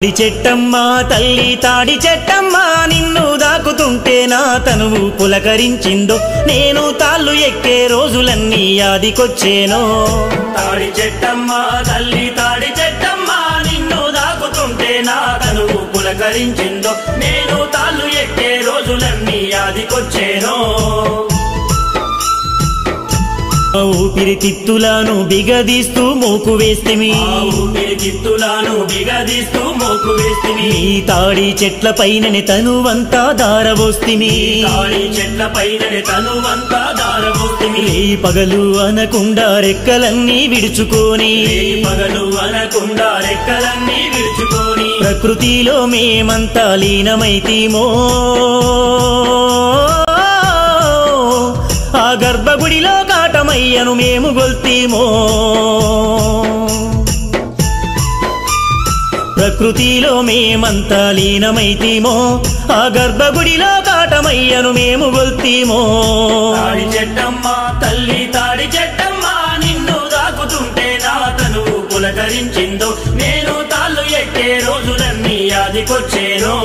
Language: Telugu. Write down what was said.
చెట్టమ్మా తల్లి తాడి చెట్టమ్మా నిన్ను దాకుతుంటే నా తనువు పులకరించిందో నేను తాళ్ళు ఎక్కే రోజులన్నీ యాదికొచ్చేనో తాడి చెట్టమ్మా తల్లి తాడి చెట్టమ్మా నిన్ను దాకుతుంటే నా తనువు పులకరించిందో నేను తాళ్ళు ఎక్కే రోజులన్నీ యాదికొచ్చేనో ఊపిరితిత్తులను బిగదీస్తూ మోకు వేస్తిమి నీ తాడి చెట్ల పైననే తనువంతా దారవోస్తిమి పగలు అనకుండా రెక్కలన్నీ విడుచుకొని ప్రకృతిలో మేమంతా లీనమైతీమో ఆ గర్భగుడిలో కాటమయ్యను మేము గొల్తీమో ప్రకృతిలో మేమంతా లీనమైతీమో ఆ గర్భగుడిలో కాటమయ్యను మేము గొల్తీమో తాడి చెట్టమ్మా తల్లి తాడి చెట్టమ్మా నిన్ను దాకుతుంటే నా తనువు పులకరించిందో నేను తాళ్ళు ఎక్కే రోజులన్నీ యాదికొచ్చేనో